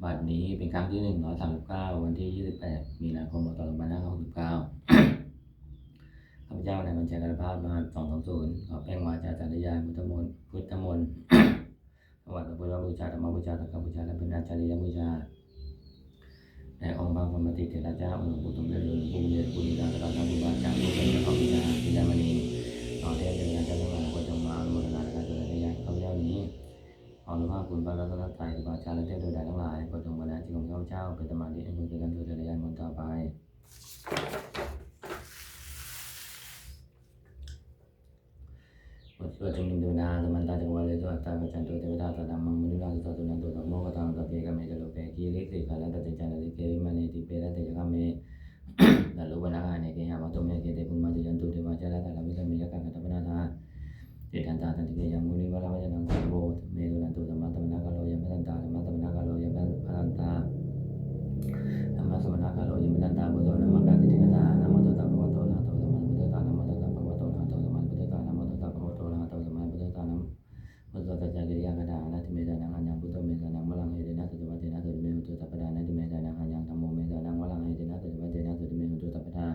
บัดนี้เป็นครั้งที่139วันที่28มีนาคมพ.ศ. 2569ข้าพเจ้านายบัญชาการภาพรหัส220ขอแป้งวาจาจารยายพุทธมนต์ถวายพระพุทธบูชาธรรมบูชาสังฆบูชาและพระนาจาริยบูชาในองค์บางพรหมติเถระเจ้าองค์หลวงปู่สมเด็จหลวงปู่เดชปุริยาตระการบูชาจากผู้เป็นเจ้าของวิชาพิจารณีต่อเทพเจ้าหน้าที่ทั้งหลายควรจงมาอนุโมทนาการจารยายข้าพเจ้านี้ขออนุภาพคุณพระรัตนตรัยครูบาอาจารย์และเทพโดยใดทั้งหลายโปรดจงบันดาลจิตของข้าพเจ้าเป็นสมาธิให้คุณเกิดการสวดจารยายมนต์ต่อไปบทสวดจงยิงเทวดาสมันตาจักรวาลเลยสวัสดิ์ตาประจันตัวเทวดาตาดัมมังมุนิราชสัตตุนันตุสัมโมกตังตะเปกเมจโลเปกีริสิขาลันตติจันติเกวิมานิติเปรัตเตจกเมดัลลุวนาหาเนเกหะมัตโตเมเกเตปุมมาติยันตุเทวาจาระตาลาวิสมิยกังกัตถปนาธาเตทันตาตันติเกยังมุนิวราวจนังสัมโภเมตุนันตุสัมมาตัมมนาคาโลยัมพันตาสัมมาตัมมนาคาโลยัมพันตาธรรมะสมณะคาโลยัมพันตาบุโตนะมะกาติติกตานะโมตัสสะภะคะวะโตอะระหะโตสัมมาสัมพุทธัสสะนะโมตัสสะภะคะวะโตอะระหะโตสัมมาสัมพุทธัสสะนะโมตัสสะภะคะวะโตอะระหะโตสัมมาสัมพุทธัสสะนะโมตัสสะกิริยากถานะติเมสานังอัญญังพุทโธเมสานังวลังเอเตนะสัจวัตเตนะสัจเมหุตุสัพพดานะติเมสานังอัญญังธัมโมเมสานังวลังเอเตนะสัจวัตเตนะสัจเมหุตุสัพพดา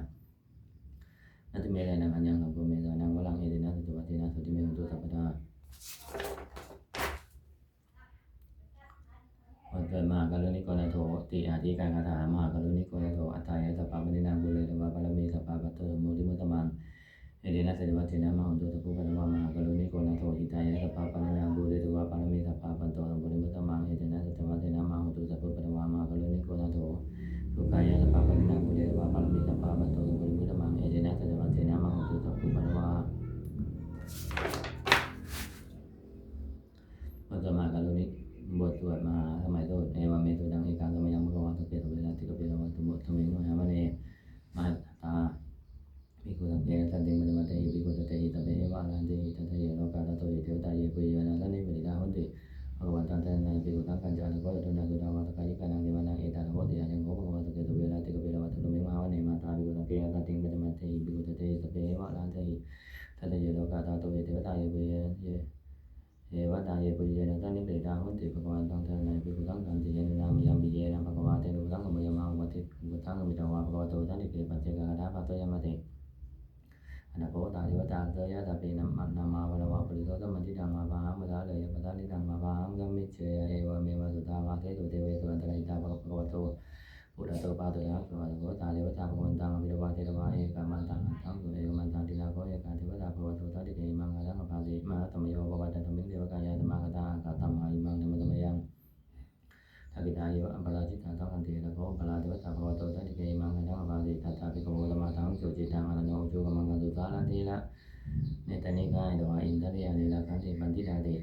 นะติเมสานังอัญญังธัมโมเมสานังวลังเอเตนะสัจวัตเตนะสัจเมหุตุสัพพดาวันเกิดมหากรุณิโกณโถติอาทิการคาถามหากรุณิโกณโถอัตถายสัพพะมณีนางบุเรตวะปรมีสัพพะปัตโตโมทิมุตตมังเอเดนะสัจวัตเตนะมหันตุสัพพุปะวะมหากรุณิโกณโถอิตายสัพพะปณีนางบุเรตวะปรมีสัพพะปัตโตโมทิมุตตมังเอเดนะสัจวัตเตนะมหันตุสัพพุปะวะมหากรุณิโกณโถสุขายสัพพะปณีนางบุเรตวะปรมีสัพพะปัตโตโมทิมุตตมังเอเดนะสัจวัตเตนะมหันตุสัพพุปะวะวันสมาการุณิบทสวดมหาสมัยโสดเอวเมตุดังเอกังสมัยยังมุขวันตุเกตุเวลาติกเปรวันตุมุตธมิงมหามณีมาตาภิกขุสังเกตันติมัตมัตเตหิภิกขุตเตหิตเปวะลันติทัตเยโลกาตโตหิเทวตาเยปุยนาสันนิปริดาหุนติภควตันตันนัยภิกขุตังกัญจานุโกตุนาสุดาวาตกายิกานังเดวานังเอตาโหติยังโกภควตุเกตุเวลาติกเปรวันตุมิงมหามณีมาตาภิกขุสังเกตันติมัตมัตเตหิภิกขุตเตหิตเปวะลันติทัตเยโลกาตโตหิเทวตาเยปุยเอวตาเยปุยเยนะสันนิปริดาหุนติภควตังตันนัยภิกขุตังกัญจานุนามยัมปิเยนะภควาเตนุตังกมยมังวัติภควตังกมิตวาภควโตสันนิเกปัจเจกาดาภัตโตยมติอนาโปตาเทวตาเตยะตาเปนัมมัตนามาวะวะปริโสตมันทิฏฐังมาภาหังมะทะเลยะปะทะนิทังมาภาหังกัมมิเชยะเอวเมวะสุตาวาเทตุเทเวสุอันตรายตาภควโตปุระโตปาตุยะภควโตตาเทวตาภควันตังอภิวาเทวะเอกามันตังอัตถังสุเอวมันตังตินาโคเอกาเทวตาภควโตสันติเกมังอะระหังภาสิมหาธรรมโยภวตันธมิงเทวกายะธรรมะกตาอาคาตัมหาอิมังธรรมะธรรมยังทักขิตาเยวะอัปปะราชิตาทังคันติระโคปะลาเทวตาภควโตสันติเกมังอะระหังภาสิทัตตาภิกขโวธรรมะทังสุจิตังอรโนจุกมังคันตุสารันติละเนตนิกายโดอินทริยานิลาคันติปันติดาติ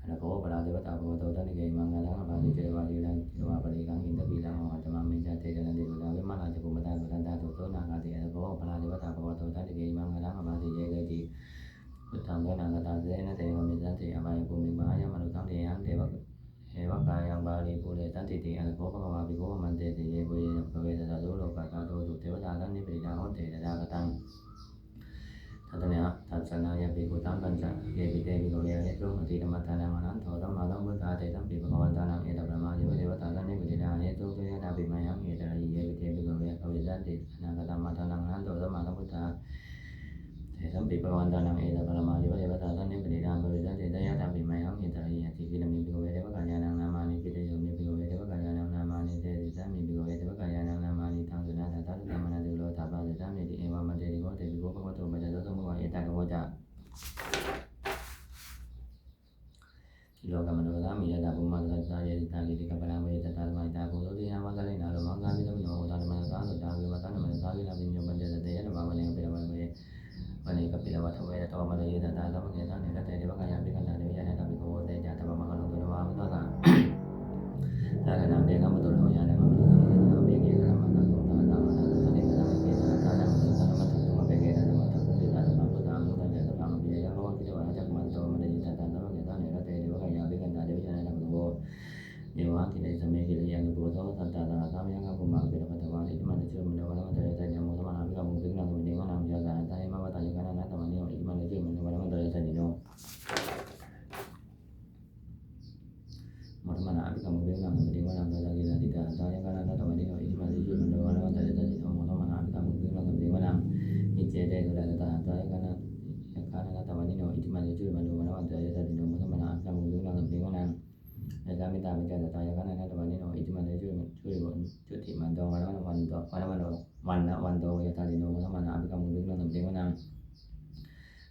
อนาโคปะลาเทวตาภควโตสันติเกมังอะระหังภาสิเจวะลีลังเจวะปริกังอินทปีลา วันนะวันโตยะตาดิโนธรรมนาภิกรรมวิกนังสัมเทวนัง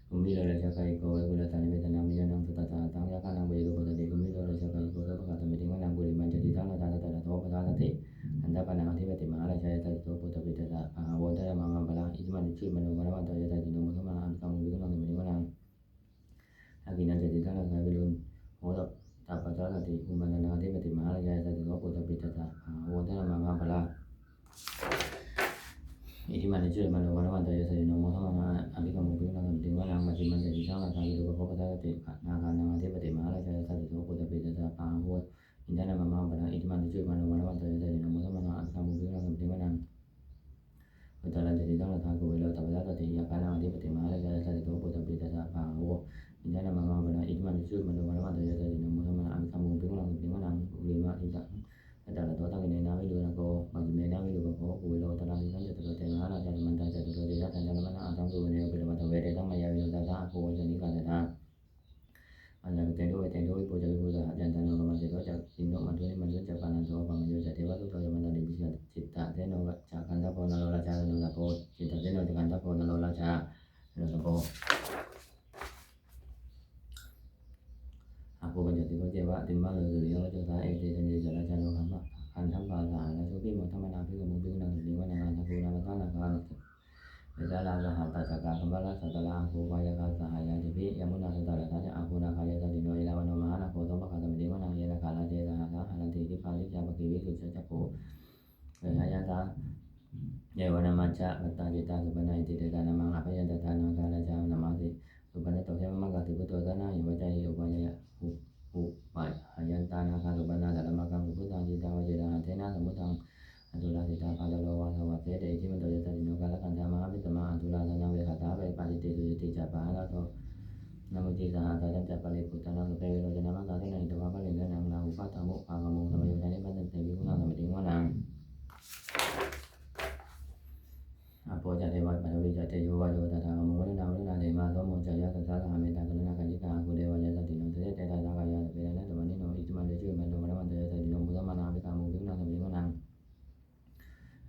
กุมิโลราชกายโกเวกุลตานิเวทนามิยนังสุตตาตังยะกานังเวโกปะติกุมิโลราชกายโกสัพพะกาตมิติวนังบุริมันจติทังนาตาตะโตปะทาสติอันตะปะนังอธิปติมหาราชายะตติโตปุตตะปิตตะอาโวทะมังมังปะลังอิทิมันนิชุมโนวะวันโตยะตาดิโนธรรมนาภิกรรมวิกนังสัมเทวนังอากินันจติทังนาตาวิรุณโหตตัปปะทาสติอุมันนาอธิปติมหาราชายะตติโตปุตตะปิตตะอาโวทะมังมังปะลังอิทิมันนิชุมโนวะวันโตยะตาดิโนธรรมนาภิกรรมวิกนังสัมเทวนังมัจฉิมันจติทังนาตาวิรุณโหปะทาสตินาคานังอธิปติมหาราชายะตติโตปุตตะปิตตะอาโวอินทนามังมังปะลังอิทิมันนิชุมโนวะวันโตยะตาดิโนธรรมนาภิกรรมวิกนังสัมเทวนังอุตตรัญจติทังนาทาโกเวโลตัปปะทาสติยะกานังอธิปติมหาราชายะตติโตปุตตะปิตตะอาโวอินทนามังมังปะลังอิทิมันนิชุมโนวะวันโตยะตาดิโนธรรมนาภิกรรมวิกนังสัมเทวนังอุริมะอิตังอัตตะโตตังกิเนนะวิโลนะโกมัจฉิเมนะวิโลภะโคกุเวโลตรังติสังจตุโตเตมหาราชามันตังจตุโตเตชะตังจันมนะอัตถังสุเวเนโอปิรมัตถเวเรตังมายาวิโลตตะอาโกวะชนิกาตตาอันยังเตโตเตโตวิปุจจวิปุจจะจันตันโนกมัจเจโตจักสินโนมันทุนิมันทุจักปานันโตปัมมโยจัตเทวะตุโตยมันตันติปิจิตตะเทโนจักขันตะโพนโรราชาโนตะโพจิตตะเทโนจักขันตะโพนโรราชาโนตะโพอาโกปัญจติโกเจวะติมมะเลสุริโยจัตตาเอเตจันเจจราชาโนคัมมะคันธัมปาสานาสุขิโมธรรมนาภิกขมุภิกขุนังสุติวะนานาภูนาปะทานาคานะเวสาลาสหัตตะจักกะคัมภะละสัตตะลาอาโกวายกาสหายาติภิยมุนาสัตตะระทะจะอาโกนาคายะตติโนเอลาวโนมหานาโคสัมปะคะตมิติวะนังเยนะคาลาเจสหะสาหะนันติทิพาลิจาปะกิวิสุทธจักโขเวหายะตาเยวนามัจจะวัตตาจิตาสุปนัยติเตตานามังอภัยยันตทานังกาลาจานามาติสุปนัตโตเทวมังกติพุทโธสนะหิวใจหิวปัญญะอุปะหายันตานาคาสุปนาสัตตมะกังสุพุทธังจิตาวเจตาเทนะสมุทังอันตุลาสิตาภาตโลวาสวัสเสเตจิมันโตยะตติโนกาลกันธามหาวิตมะอันตุลาสัญญาเวคาถาเวปาจิติสุจิติจัปปะหะนะโตนามุจิสหะตาจันจัปปะริปุตตะนังสุเปเวโรจนะมังกาเทนะอิตวะปะลินทนังนาอุปัฏฐามุภากมุสมัยโยชานิปันเตวิคุณังสมิติวะนังอโปจะเทวะปะวิจะเตโยวะโยตถาคโมวะนาเทมาโสโมจะยะสัสสะสหเมตตากรุณากัญญิกากุเดวะยะสัตติโนเตเตตาตากายะเปรนะตมะนิโนอิติมันเดชุมันโนมะมันเตยะสัตติโนมุตตมะนาภิกขามุภิกขุนังสมิติวะนัง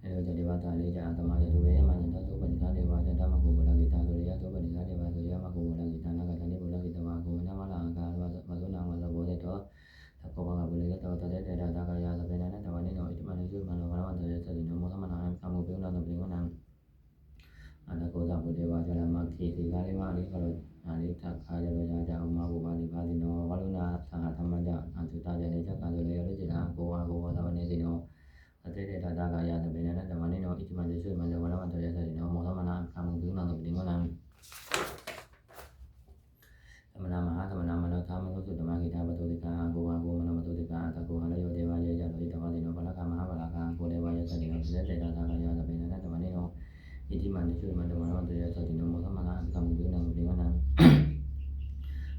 เอโยจะเทวะตาเลจะอาตมาจะตุเวยะมันยันทโสปนิสาเทวะจะธัมมะโกบุระกิตาตุเรยะโสปนิสาเทวะตุเรยะมะโกบุระกิตานะกัตถานิบุระกิตวะโกมะนะมะลังกาลวะสุนังวะสะโพเทโตตะโกภะคะบุเรยะโตตะเตเตตาตากายะสะเปนะนะตมะนิโนอิติมันเดชุมันโนมะมันเตยะสัตติโนมุตตมะนาภิกขามุภิกขุนังสมิติวะนังอันตะโกสัพพุเทวะจารามัคคีสิกาลิวะอริคารอาริทักขายะโลจาจะอุมาบุปาติภาติโนวะลุนาสหธรรมจะอันสุตาจะเนจักขันตุเรยะรุจิตาโกวะโกวะสวะเนติโนตเตเตตาตากายะสะเปนะนะตมะนิโนอิติมันเดชุมันโนมะมันเตยะสัตติโนมุตตมะนาภิกขามุภิกขุนังสมิติวะนังธรรมนามหาธรรมนามโนธรรมะสุตตมะกิตาปตุติกาโกวะโกมะนะปตุติกาตะโกหะระโยเทวะเยจะโลอิตวะติโนปะละกามหาปะละกาโกเดวะยะสัตติโนตเตเตตาตากายะสะเปนะนะตมะนิโนอิทิมันช่วยมันโดนมันเตยสัตติโนโมทัมมานะอันคำมุขนังปิวนัง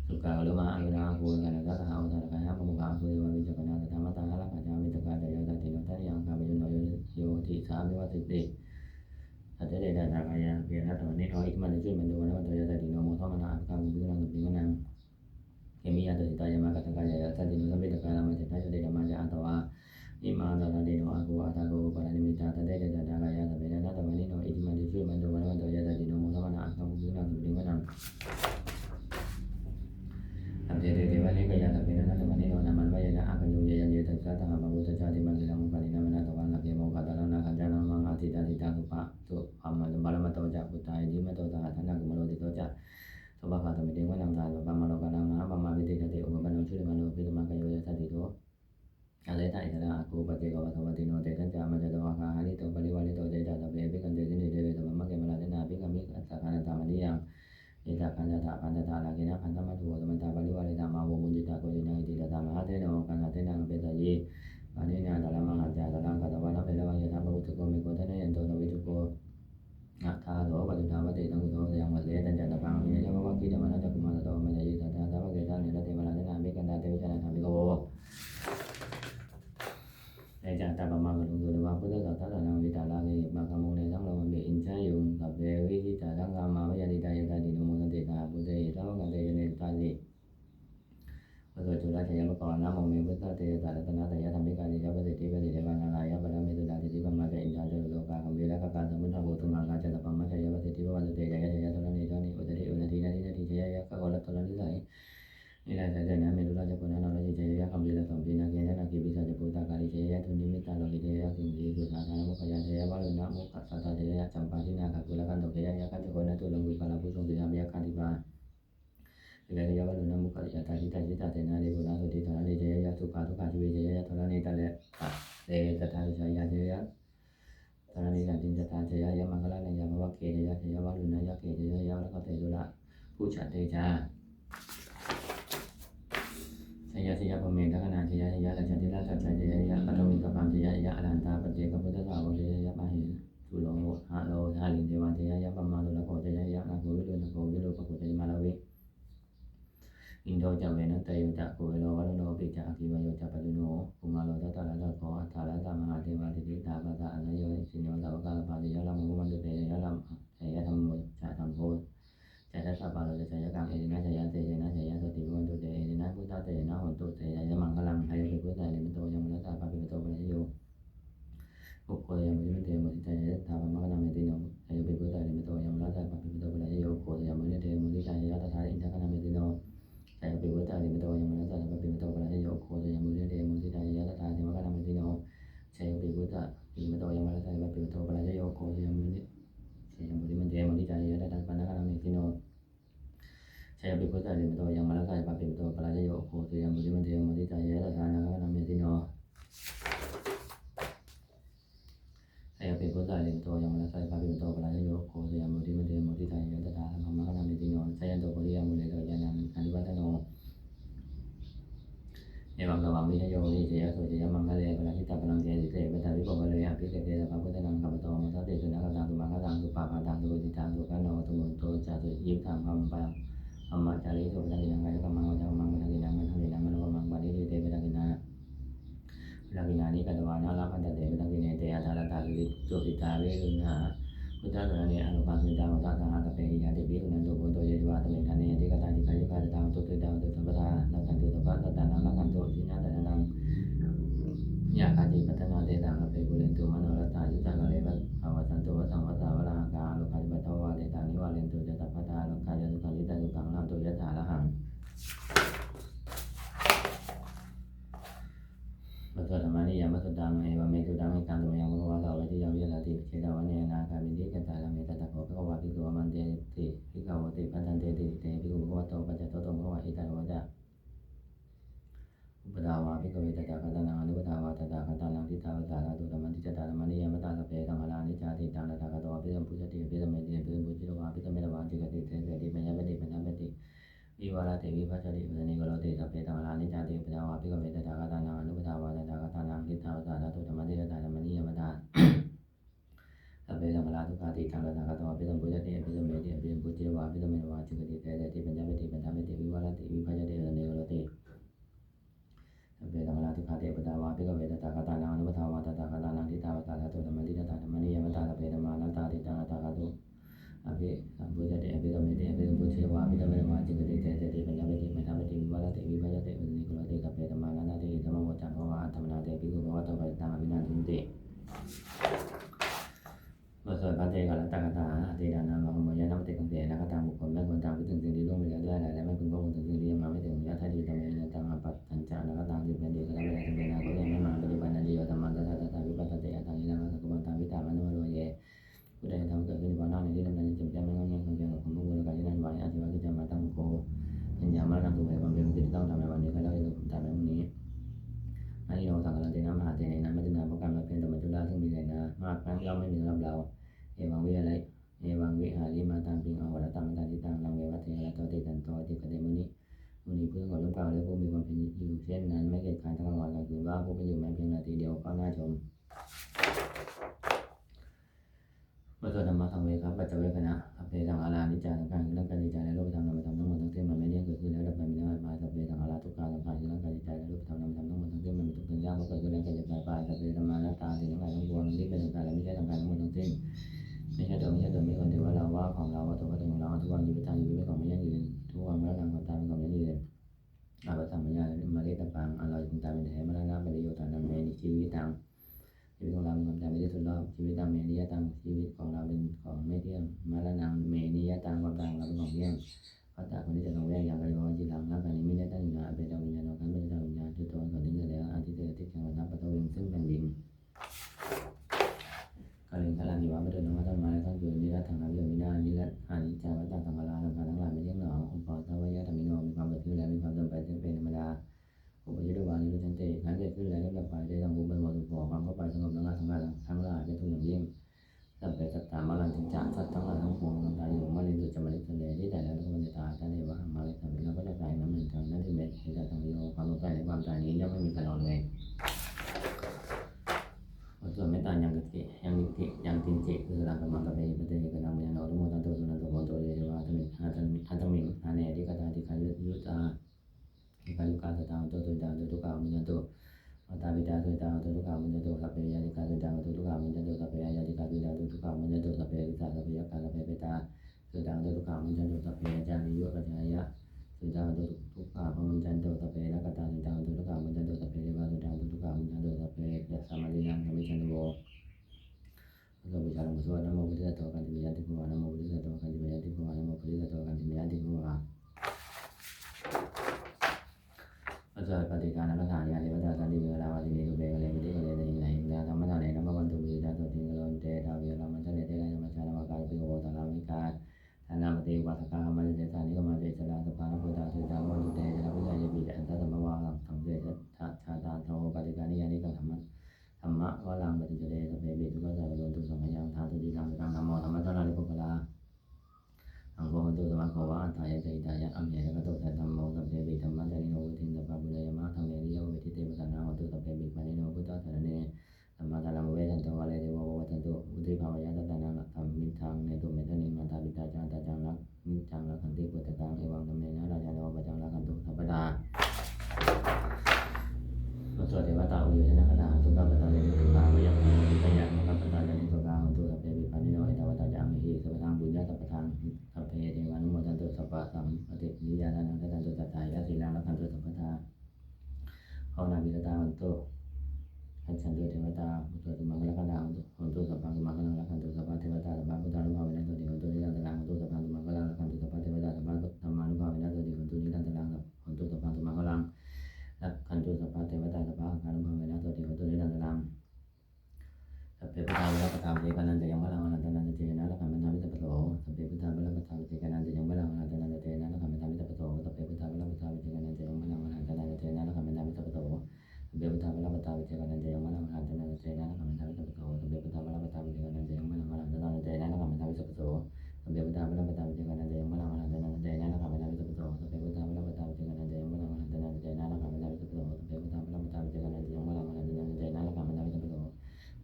สุกาโลมาอายุนาภูกันนะตะหาอุตระกายะปมุขะภูเดวะวิจกนาตถามัตตาละกัจจามิตกาเตยสัตติโนทัยยังคาปิโนโยติสามิวัติติสัตเตเดตตากายะเพียนะตวันนี้อิทิมันช่วยมันโดนมันเตยสัตติโนโมทัมมานะอันคำมุขนังปิวนังเกมิยาตติตายามากตกายะสัตติโนสัมปิตกาลามัจจตายเดดมาจะอัตวะอิมาตระเดโนอากูอัตโกปะนิมิตาตเตเดตตากายะสะเปนะนะตวันนี้อิทิมันช่วยมันโดนมันเตยสัตติโนโมทัมมานะอันคำมุขนังปิวนังอันเทเทวะนิกายะตะเปนะนะตะมะนิโนนะมันวะยะนะอาคัญโยเยยันเยตัสสะตะหะภะวุตตะจาติมันตินังมุปะนินะมะนะตะวันนะเกโมกะตะละนะคัจจานังมังอาทิตาทิตาสุปะสุภามะบาลมะโตจะปุตตายดิมะโตตะหะทะนะกุมะโลติโตจะสุภะคะตะมิติวะนังทาปะมะโลกะนังมหาปะมะวิติกติอุปปะโนชุติมะโนปิตมะกะโยยะสัตติโตอะเลตะอิตระอะโกปะเตกวะสวัตติโนเตตัญจามะจตวะคาหาริโตปริวาริโตเตจะตะเปภิกันเตตินิเตเวตมะมะเกมะละเตนะภิกขมิอัสสะคานะตามะนิยังเอตคันธะคันธะลาเกนะคันธะมัตถุสมันตาปริวาริตามาโวมุจิตาโกจินังอิติตตามหาเทโนคันหะเทนังเปตยีปานินาตะละมังหัจจาตะลังกัตตวะนะเปละวะยะถาภะวุตโกเมโกทะเนยันโตตวิทุโกอะทาโสปะตุทาวะเตตังกุโตยังวะเสตัญจตะปังมิยะวะวะกิตมะนะจักขุมะตะโตมะยะยิตตะตะวะเกตะเนระเตมะละเตนะภิกันตาเตวิชนะธรรมิโกเอจัตตะปะมังกะลุงตุเดวะพุทธสัทธะนังวิตาลาเกมะกะมุงเนสังโลมะเบอินชะยุงสัพเพวิหิตาสังฆามาวะยะติตายะตาติโนโมสันติตาพุทเตสัมมังเตยะเนตาติพระโสจุลเทยะมะกรนะโมเมพุทธเตยะตารัตนะเตยะธรรมิกาติยะปะสิทธิปะสิเทวานาลายะปะระเมตุตาติทิปะมาเตอินทาจโลกาคัมภีระกะกาสม เวลายาวลุนะมุขยะตาทิตาจิตาเตนะเดโกนาสุติธาเดจยะสุขาทุกขาชีวิจยะธรณีตะเลเดตถาวิชายาจยะธรณีสันติจตาจยะยะมังคลาเนยะภวะเกจยะจยะวะลุนะยะเกจยะยะแล้วก็เตจุระผู้ฉัตเตจาชยะชยะพเมทักนาชยะชยะราชธิราชสัจจยะยะปัตตวิกปัมชยะยะอรันตาปเจกพุทธสาวกชยะยะปะหิสุโลหะโลทาลินเทวันชยะยะปัมมาตุละโกชยะยะนาโกวิรุณโกวิโรปโกชยมาลาวิอินโดจะเวนัตโยจะโกเวโลวัลโนปิจะอคิวโยจะปะตุโนภูมาโลตตะระตะโกอัฏฐาระตามหาเทวาติติตาปะตะอนัยโยสิโยสาวกาลปาติยะลัมมุมันตุเตยะลัมชยะธรรมโมจะธรรมโพชยะสัพพะโลจะชยะกังเอตินะชยะเตยนะชยะสติมันตุเตเอตินะพุทธะเตนะหนตุเตยะมังคลังไทยภิกขุไตลิมิโตยะมุตตาปะปิโตปะระโยปุโคยะมุนิเตมุติตายะตาปะมะกะนะเมติโนไทยภิกขุไตลิมิโตยะมุตตาปะปิโตปะระโยโคยะมุนิเตมุติตายะตถาอินทะกะนะเมติโนชายปิวุตตาลิมิโตยมุนัสสะปะปิมิโตปะระโยโคสยมุนิเตมุติตายะตถาเทวะกะนะเมติโนชายปิวุตตาลิมิโตยมุนัสสะปะปิมิโตปะระโยโคสยมุนิชายมุติมันเตมุติตายะตถาปะนะกะนะเมติโนชายปิวุตตาลิมิโตยมุนัสสะปะปิมิโตปะระโยโคสยมุติมันเตมุติตายะตถานะกะนะเมติโนชายปิวุตตาลิมิโตยมุนัสสะปะปิมิโตปะระโยโคสยมุติมันเตมุติตายะตถานะกะนะเมติโนชยันโตปริยมุเลโตยานังอนิวัตโนเอวังกวังวิชโยนิเจยะโสเจยะมังคะเลปะระหิตาปะรังเจติเตปะทาวิโกปะเลยอภิเกเตสัพพะพุทธนังกัปปะโตมัสสะเตสุนัขตังตุมังคะตังตุปาปะตังตุติตังตุกะโนตุมุนโตจาตุยิปตังพัมปังอัมมะจาริโสปะทังกินังกายกัมมังวะจักมังปะทังกินังมันทังกินังมโนมังปะนิทิเตปะทังกินาลากินานิกัตวานาลาคันตะเตปะทังกิเนเตอะทาระตาลิจุติตาเวรุณหาพุทธะสรณเนอนุปัสสิตาวัฏฏะหะตะเปหิยะติภิกขุนันตุโพโตเยติวาตะเมธะเนติกตาติกายกาตตังตุติตังตุสัพพะทานักขันตุสัพพะสัตตานังนักขันตุสินาตะนังยะคาติปัตตนาเตตังอเปกุเรนตุมโนรัตตายุตตะกะเลวะภวสันตุวะสังวะสาวะระหังกาโลกาธิปัตตวะเตตังนิวาเรนตุจะสัพพะทาโลกายะสุขังลิตะสุขังนันตุยะถาระหังปัสสะธรรมานิยามสุตังเอวะเมสุตังอิตังตุมยังภควาสาวะทิยังวิหารติเชตวะเนนาคามินิกัตตาลังเมตตะโขภควาภิกขุมันเตติภิกขวติปัจจันเตติเตภิกขุภควโตปัจจโตโตภควาอิตาวะจะอุปดาวาภิกขเวตตาคตานังอนุปดาวาตตาคตานังทิฏฐาวสาราตุธรรมทิจตาธรรมานิยามตาสเพสังฆานิจจาติตังตถาคตภิสัมพุชติภิสัมเมติภิสัมพุชิตวาภิสัมเมตวาจิกติเตเสติปัญญาปฏิปัญญาปฏิวิวาระเตวิภัชติปัสสนิโกโลติสัพเพสังฆานิจจาติอุปดาวาภิกขเวตตาคตานังอนุปดาวาตตาคตานังทิฏฐาวสาราตุธรรมทิจตาธรรมานิยามตาสัพเพสังฆาทุกขาติตังตถาคตภิสัมพุชติภิสัมเมติภิสัมพุชิตวาภิสัมเมตวาจิกติเตเสติปัญญาปฏิปัญญาปฏิวิวาระเตวิภัชติปัสสนิโกโลติสัพเพสังฆาทุกขาติอุปดาวาภิกขเวตตาคตานังอนุปดาวาตตาคตานังทิฏฐาวสาราตุธรรมทิจตาธรรมานิยามตาสัพเพธัมมานัตตาติตังตถาคตอภิสัมพุชติอภิสัมเมติอภิสัมพุชิตวาภิสัมเมตวาจิกติเตเสติปัญญาปฏิปัญญาปฏิวิวาระเตวิภัชติปัสสนิโกโลติสัพเพธัมมานัตตาติธัมมวัจจังภวะอัตถมนาเตภิกขุภวะโตปัจจตังอภินันทุนติบทสวดพระเตกะรัตตกถาอธิดานังมหมยะนัมติกังเตนะคตังบุคคลไม่ควรตามไปถึงสิ่งที่ล่วงไปแล้วด้วยอะไรและไม่พึงพบถึงสิ่งที่ยังมาไม่ถึงยะทัยดีตเมนะตังอปัตตัญจานะคตังจิตเป็นดีก็ได้เวลาจำเป็นนาก็ยังไม่มาปฏิบัตินาดีโยธรรมันตถาตถาวิปัสสติอัตถังยินังสังกุมันตังวิตามนุโรเยผู้ใดทำเกิดขึ้นในวันนั้นในที่นั้นจำเป็นไม่งอนเงียบคำเพียงของผู้บุญการที่นั้นไว้อาชีวะกิจมาตั้งโกเป็นยามาตั้งสุขในความเป็นที่ต้องทำในวันนี้ก็แล้วจะทำในวันนี้อันนี้เราสังกัดเตนะมหาเตนะมัจจุนาประการมาเป็นธรรมจุฬาซึ่งมีในนามากนั้นย่อมไม่มีสำหรับเราเอวังวิอะไรเอวังวิหาริมาตังปิงอวรตังตันติตังลังเววัตเทหะโตติตันโตติกเตมุนีเพื่อขอร่วมกล่าวและผู้มีความเป็นอยู่เช่นนั้นไม่เกิดการทั้งวันกลางคืนว่าผู้เป็นอยู่แม้เพียงนาทีเดียวก็น่าชมบทสวดธรรมะสังเวครับปัจจเวคณะสัพเพสังฆารานิจจาสังขารคือร่างกายจิตใจและรูปธรรมนามธรรมทั้งหมดทั้งสิ้นมันไม่เที่ยงเกิดขึ้นแล้วดับไปมีน้อยมาสัพเพสังฆาราทุกขาสังขารคือร่างกายจิตใจและรูปธรรมนามธรรมทั้งหมดทั้งสิ้นมันมีทุกข์ถึงยากเพราะเกิดขึ้นแล้วแก่เจ็บตายไปสัพเพธรรมานัตตาสิ่งทั้งหลายทั้งปวงที่เป็นสังขารและไม่ใช่สังขารทั้งหมดทั้งสิ้นไม่ใช่ตัวไม่คนถือว่าเราว่าของเราว่าตัวของเราทุกวันอยู่เป็นทางอยู่เป็นของไม่ยั่งยืนทุกวันมรณะความตายเป็นของยั่งยืนอาภัสสัมมยามาเรตปังอร่อยคุณตายเป็นแท้มรณะเป็นโยธานังเมนิชีวิตตังชีวิตของเราเป็นความตายไม่ได้สุดรอบชีวิตตังเมนิยตังชีวิตของเราเป็นของไม่เที่ยงมรณะเมนิยตังความตายเราเป็นของเที่ยงพระตาคนที่จะต้องแวกอย่างไรว่าจิตหลังร่างกายนี้ไม่ได้ตั้งอยู่นะเป็นดวงวิญญาณกันเป็นดวงวิญญาณจุดตัวก่อนถึงจะแล้วอาทิตย์เกิดที่แข่งกันนับประตูซึ่งเป็นดินกาลิงคารานิวะไม่เดินมาทั้งมาและทั้งคืนนิรัตถังอายุมินานิรัตอานิจจาวัตตาสังฆาราสังขารทั้งหลายไม่เที่ยงหนออุปาทวยะธรรมิโน สวดนะโมพุทธะโตกันติมยันติภูวานะโมพุทธะโตกันติมยันติภูวานะโมพุทธะโตกันติมยันติภูวาปัจจัยปฏิการนักฐานญาณิวัฏสันติเวลาวาติเมกุเบกเลปฏิกเลเตยิไหนยาธรรมะทานเนนะมะวันตุวิดาตุติงกโลนเตดาวิรามันทะเลเตนะธรรมชาติวากาปิโกตาลามิกาธนามติวัตกามันเตธานิกมาเตจลาสปานุโพธาตุตาวันตุเตจลาวิจัยปิอันตสัมมวาสังเสชชาตาโทปฏิการนิยานิกังธรรมะวะลังปฏิจเจสเปบิทุกขสัพพะโลตุสังขยังทานตุติตังกังธัมโมธรรมะทานานิโกปลาอังโฆมันตุสมะโควะอัฏฐายะเจตายะอัมเหระกะโตสัทธัมโมสัพเพบิธัมมะจาริโนวิทินสัพพะปุเรยมะธัมเมริยะเวทิเตปะสันนาหตุสัพเพบิปานิโนพุทธะสรณเนธัมมาทารังเวทันโตวะเลเทวะวัฏันตุอุทิภาวะยะตัตตานังธัมมิทังเนตุเมตนิมาตาปิตาจารตาจังรักมิจังรักขันติปุตตะกังเอวังธัมเมนะราชาโนปะจังรักขันตุสัพพะทาสวดเทวตาอุโยชนะคตาสุขปตาเยตุกาวิยังวิทยาสุขปตาเยตุกาหุตุสัพเพบิปานิโนเอตวตาจังหิสัพพทางบุญญาสัพพทางสัพเพเทวานุโมทันตุสัพพะสัมปตินิยานังทันตุสัตตายะสีลังรักขันตุสัพพะทาภาวนาวิรตาหุตุขันตุเทวตาพุทธตุมังคลคันดาหุตุสัพพังตุมังคลังรักขันตุสัพพะเทวตาสัพพะพุทธานุภาเวนะตุติหุตุนิรันตรังหุตุสัพพังตุมังคลังรักขันตุสัพพะเทวตาสัพพะธรรมานุภาเวนะตุติหุตุนิรันตรังหุตุสัพพังตุมังคลังรักขันตุสัพพะเทวตาสัพพะธรรมานุภาเวนะตุติหุตุนิรันตรังสัพเพพุทธาเวรปะทาเวกันันจะยังพลังอนันตนันเจนะละขันธ์นามิตปะโตสัพเพพุทธาเวรปะทาเวกันันจะยังพลังอนันตนันเจนะละขันธ์นามิตปะโตสัพเพพุทธาเวรปะทาเวกันันจะยังพลังอนันตนันเจนะละขันธ์นามิตปะโตสัพเพพุทธาเวรปะทาเวกันันจะยังพลังอนันตนันเจนะละขันธ์นามิตปะโตสัพเพพุทธาเวรปะทาเวกันันจะยังพลังอนันตนันเจนะละขันธ์นามิตปะโตสัพเพพุทธาเวรปะทาเวกันันจะยังพลังอนันตนันเจนะละขันธ์นามิตปะโตสัพเพพุทธาเวรปะทาเวกันันจะยังพลังอนันตนันเจนะละขันธ์นามิตปะโตสัพเพพุทธาเวรปะทาเวกันันจะยังพลังอนันตนันเจนะละขันธ์นามิตปะโตเปพุทธาเวรปะทาเวกันันจะยังพลังอนันตนันเจนะละขันธ์นามิตปะโต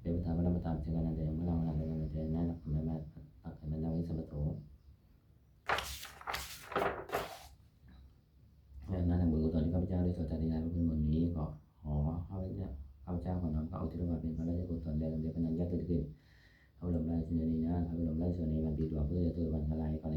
เปพุทธาเวรปะทาเวกันันจะยังพลังอนันตนันเจนะละขันธ์นามิตปะโตอักขมันนาวิสัพพโตนั้นทางบุญกุศลที่ข้าพเจ้าได้สวดอธิษฐานพระพุทธมนต์นี้ก็ขอข้าพเจ้าขอน้อมเข้าอุทิศบาเป็นพระราชกุศลแด่สมเด็จพระนางเจ้าสิริกิติ์พระบรมราชินีนาถพระบรมราชชนนีพันปีหลวงเพื่อจะถือวันคลายขอ